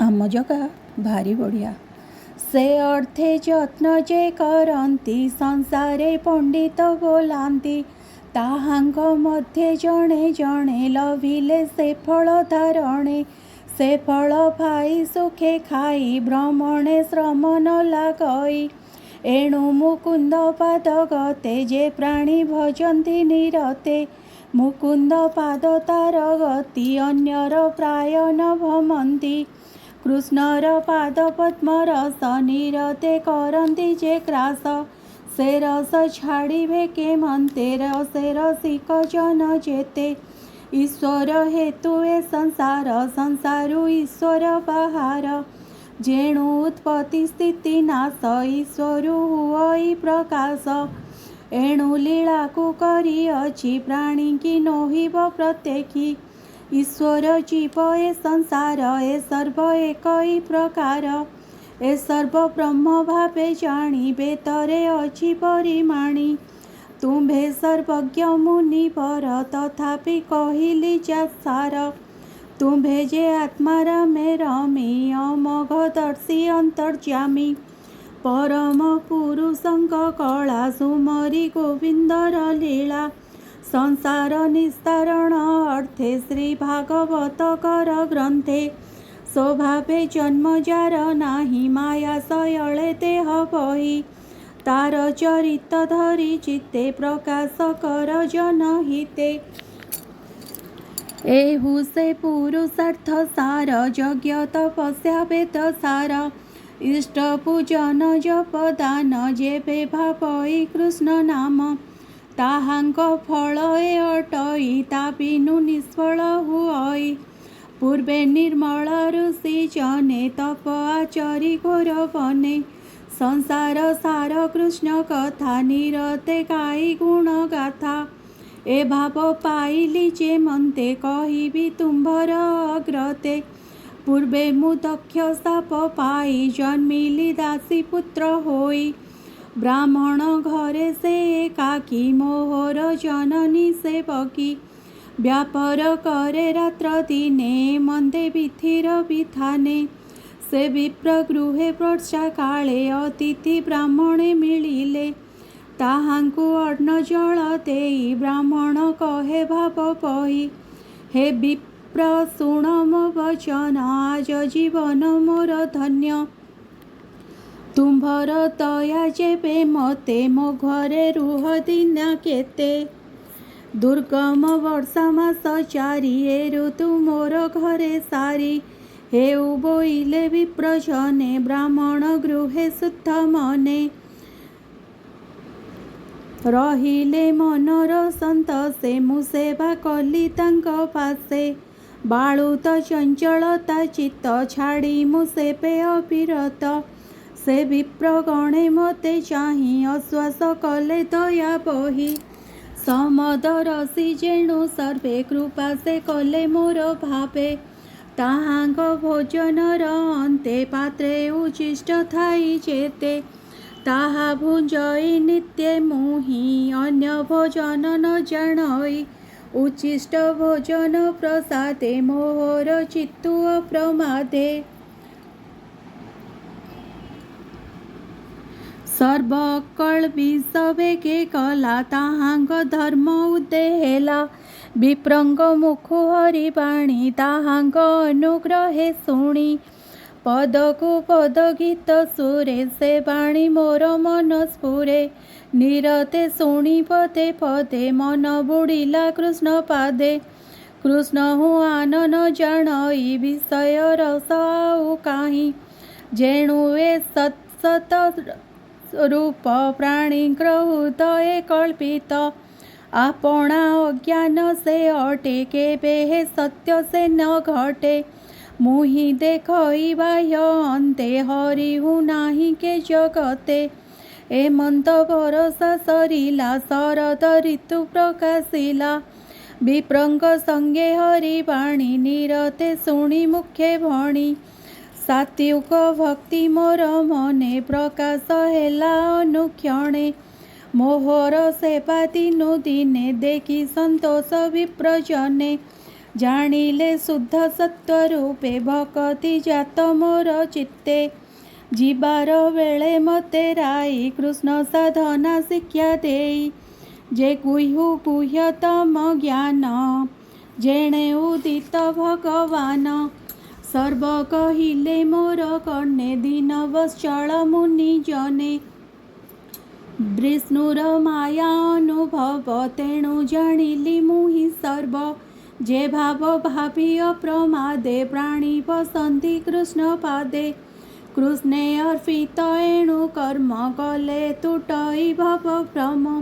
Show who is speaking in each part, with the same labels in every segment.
Speaker 1: आम जगा भारी बढ़िया। से अर्थे यत्न जे करती संसारे पंडित बोलांती ताहांग मध्ये जणे जणे लभिले से फल धारणे से फल पाई सुखे खाई भ्रमणे श्रम न लागई एणु मुकुंद पाद गते जे प्राणी भजन्ति निरते मुकुंद पाद तार गति अन्यर प्राय न भमन्ति कृष्णर पाद पद्म रस निरते करन्ति जे ग्रास से रस छाड़िबे के मन्ते रसे रसिक जन जेते ईश्वर हेतु ए संसार संसारु ईश्वर बाहार जेणु उत्पत्ति स्थिति नाश ईश्वर हुई प्रकाश एणु लीला को करिअछि प्राणी की नोहिब प्रत्येकी ईश्वर जीव ए संसार ए सर्व एक ही प्रकार ए सर्व ब्रह्म भावे जाणिबे तरे अछि परिमाणी तुम्भे सर्वज्ञ मुनिवर तथापि कहिली जासार तुम्भे जे आत्मा रमे रमी अमोघदर्शी अंतर्जामी परम पुरुषंक कला सुमरी गोविंदर लीला संसार निस्तारण अर्थे श्री भागवत कर ग्रंथे स्वभावे जन्म जार नाही माया सयले देह बही तार चरित धरी चित्ते प्रकाश कर जनहिते एहु से पुरुषार्थ सार यज्ञ तपस्या वेद सार इष्ट पूजन जप दान जेबे भावई कृष्ण नाम ताहांग फल ए अटई ता बिनु निष्फल हुई पूर्वे निर्मल ऋषि जने तप आचरी घोर बने संसार सार कृष्ण कथा निरते गाई गुण गाथा ए भाव पाइली जे मन्ते कहिबी तुम्भर अग्रते पूर्वे मु दक्ष साप पाई जन्मिली दासी पुत्र होई ब्राह्मण घरे से एकाकी मोहर जननी सेवकी व्यापार करे रात्र दिने मन्दे विधिर विधाने से विप्र गृहे वर्षा काले अतिथि ब्राह्मणे मिलिले ताहांकु अन्न जल देई ब्राह्मण कहे भाव बही हे विप्र शुण मो वचन आज जीवन मोर धन्य तुम्भर दया जेबे मते मो घरे रुह दिन केते दुर्गम वर्षा मास चारि ए ऋतु मोर घरे सारी हेउ बोइले विप्रजने ब्राह्मण गृहे शुद्ध मने रहिले मनर संतोषे मु सेवा कली तांक पासे बाळुत चंचलता चित्त छाड़ी मु सेबे अविरत से विप्रगणे मते चाहि आश्वास कले दया बही समद रसी जेणु सर्वे कृपा से कले मोर भावे ताहांग भोजनर अन्ते पात्रे उचिष्ट थाई जेते ताहा भुंजई नित्य मुहि अन्य भोजन न जानई उचिष्ट भोजन प्रसादे मोहर चित्तु अप्रमादे सर्वकल विषवेगे कला ताहांग धर्म उदेहेला विप्रंग मुखु हरि बाणी ताहांग अनुग्रहे शुणी पदकु पद गीत सुरे से बाणी मोर मन स्फुरे निरते शुणी पदे पदे मन बुड़िला कृष्ण पादे कृष्ण हूँ आनन जानई विषय रस आउ काहीं जेणु ए सत सत रूप प्राणी हृदय कल्पित आपणा अज्ञान से अटे केबे हे सत्य से न घटे मुहि देखई बाह्य अन्ते हरि हूँ नाही के जगते ए मंत भरोसा सरिला शरद ऋतु प्रकाशिला विप्रंग संगे हरि बाणी निरते शुणी मुखे भणी सात्विक भक्ति मोर मने प्रकाश हेला अनुक्षणे मोहर सेवा दिनु दिने देखी संतोष विप्रजने ଜାଣିଲେ ଶୁଦ୍ଧ ସତ୍ୟ ରୂପେ ଭକତି ଜାତ ମୋର ଚିତ୍ତେ। ଯିବାର ବେଳେ ମୋତେ ରାଇ କୃଷ୍ଣ ସାଧନା ଶିକ୍ଷା ଦେଇ। ଯେ ଗୁହ୍ୟୁ ଗୁହ୍ୟତମ ଜ୍ଞାନ ଯେଣେ ଉଦିତ ଭଗବାନ। ସର୍ବ କହିଲେ ମୋର କର୍ଣ୍ଣେ ଦୀନ ବତ୍ସଳ ମୁନି ଜନେ। ବିଷ୍ଣୁର ମାୟା ଅନୁଭବ ତେଣୁ ଜାଣିଲି ମୁହିଁ ସର୍ବ। ଯେ ଭାବ ଭାବି ଅପ୍ରମାଦେ ପ୍ରାଣୀ ବସନ୍ତି କୃଷ୍ଣ ପାଦେ। କୃଷ୍ଣେ ଅର୍ପିତ ଏଣୁ କର୍ମ କଲେ ତୁଟଇ ଭବ ଭ୍ରମ।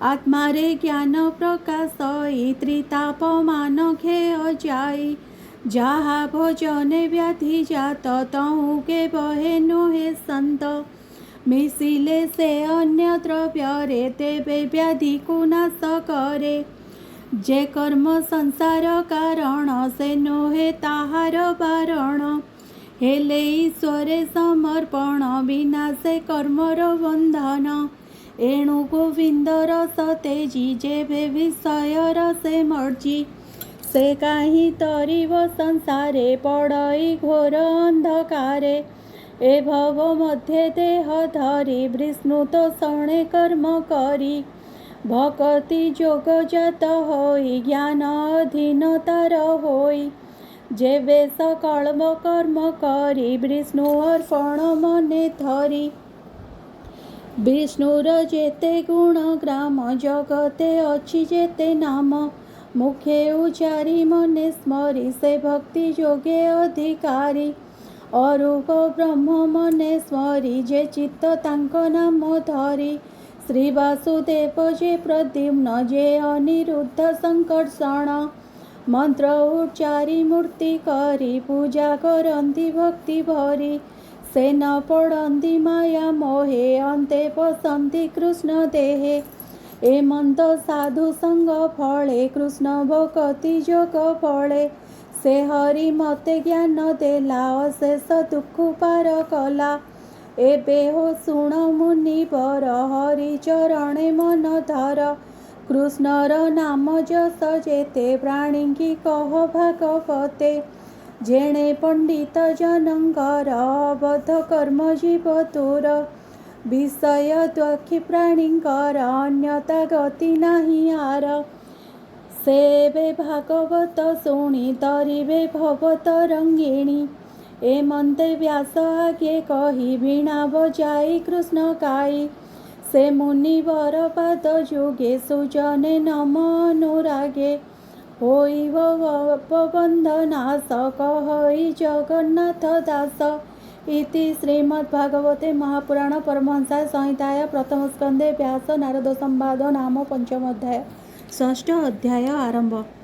Speaker 1: ଆତ୍ମାରେ ଜ୍ଞାନ ପ୍ରକାଶଇ ତ୍ରିତାପ ମାନ କ୍ଷୟ ଯାଇ। ଯାହା ଭୋଜନେ ବ୍ୟାଧି ଜାତ ତହୁଁ କେବହେ ନୁହେଁ ଶାନ୍ତ। ମିଶିଲେ ସେ ଅନ୍ୟ ଦ୍ରବ୍ୟରେ ତେବେ ବ୍ୟାଧିକୁ ନାଶ କରେ। ଯେ କର୍ମ ସଂସାର କାରଣ ସେ ନୁହେଁ ତାହାର ବାରଣ। ହେଲେ ଈଶ୍ୱରେ ସମର୍ପଣ ବିନା ସେ କର୍ମର ବନ୍ଧନ। ଏଣୁ ଗୋବିନ୍ଦ ରସ ତେଜି ଯେବେ ବିଷୟର ସେ ମର୍ଜି। ସେ କାହିଁ ତରିବ ସଂସାରେ ପଡ଼ଇ ଘୋର ଅନ୍ଧକାରେ। ଏ ଭବ ମଧ୍ୟେ ଦେହ ଧରି ବିଷ୍ଣୁ ତୋଷଣେ କର୍ମ କରି। ଭକତି ଯୋଗ ଜାତ ହୋଇ ଜ୍ଞାନ ଅଧୀନ ତାର ହୋଇ। ଯେବେ ସକଳ କର୍ମ କରି ବିଷ୍ଣୁ ଅର୍ପଣ ମନେ ଧରି। ବିଷ୍ଣୁର ଯେତେ ଗୁଣ ଗ୍ରାମ ଜଗତେ ଅଛି ଯେତେ ନାମ। ମୁଖେ ଉଚାରି ମନେ ସ୍ମରି ସେ ଭକ୍ତି ଯୋଗେ ଅଧିକାରୀ। ଅରୂପ ବ୍ରହ୍ମ ମନେ ସ୍ମରି ଯେ ଚିତ୍ତ ତାଙ୍କ ନାମ ଧରି। ଶ୍ରୀ ବାସୁଦେବ ଯେ ପ୍ରଦ୍ୟୁମ୍ନ ଯେ ଅନିରୁଦ୍ଧ ସଂକର୍ଷଣ। ମନ୍ତ୍ର ଉଚ୍ଚାରି ମୂର୍ତ୍ତି କରି ପୂଜା କରନ୍ତି ଭକ୍ତି ଭରି। ସେ ନ ପଡ଼ନ୍ତି ମାୟା ମୋହେ ଅନ୍ତେ ପଶନ୍ତି କୃଷ୍ଣ ଦେହେ। ଏ ମନ୍ଦ ସାଧୁ ସଙ୍ଗ ଫଳେ କୃଷ୍ଣ ଭକତି ଯୋଗ ଫଳେ। ସେ ହରି ମୋତେ ଜ୍ଞାନ ଦେଲା ଅଶେଷ ଦୁଃଖ ପାର କଲା। ଏବେ ହୋ ଶୁଣ ମୁନିବର ହରି ଚରଣେ ମନ ଧର। କୃଷ୍ଣର ନାମ ଯଶ ଯେତେ ପ୍ରାଣୀଙ୍କି କହ ଭାଗବତେ। ଯେଣେ ପଣ୍ଡିତ ଜନଙ୍କର ଅବଧ କର୍ମ ଜୀବ ଦୂର। ବିଷୟ ଦ୍ୱଖୀ ପ୍ରାଣୀଙ୍କର ଅନ୍ୟତା ଗତି ନାହିଁ ଆର। ସେ ଏବେ ଭାଗବତ ଶୁଣି ତରିବେ ଭବ ତରଙ୍ଗିଣୀ। ଏ ମନ୍ତେ ବ୍ୟାସ ଆଗେ କହି ବୀଣା ବଜାଇ କୃଷ୍ଣ ଗାଇ। ସେ ମୁନିବର ପାଦ ଯୁଗେ ସୁଜନେ ନମ ଅନୁରାଗେ। ହୋଇବ ବନ୍ଧ ନାଶ କହଇ ଜଗନ୍ନାଥ ଦାସ। ଇତି ଶ୍ରୀମଦ୍ଭାଗବତେ ମହାପୁରାଣ ପରମହଂସ ସଂହିତାୟ ପ୍ରଥମ ସ୍କନ୍ଧେ ବ୍ୟାସ ନାରଦ ସମ୍ବାଦ ନାମ ପଞ୍ଚମ ଅଧ୍ୟାୟ। ଷଷ୍ଠ ଅଧ୍ୟାୟ ଆରମ୍ଭ।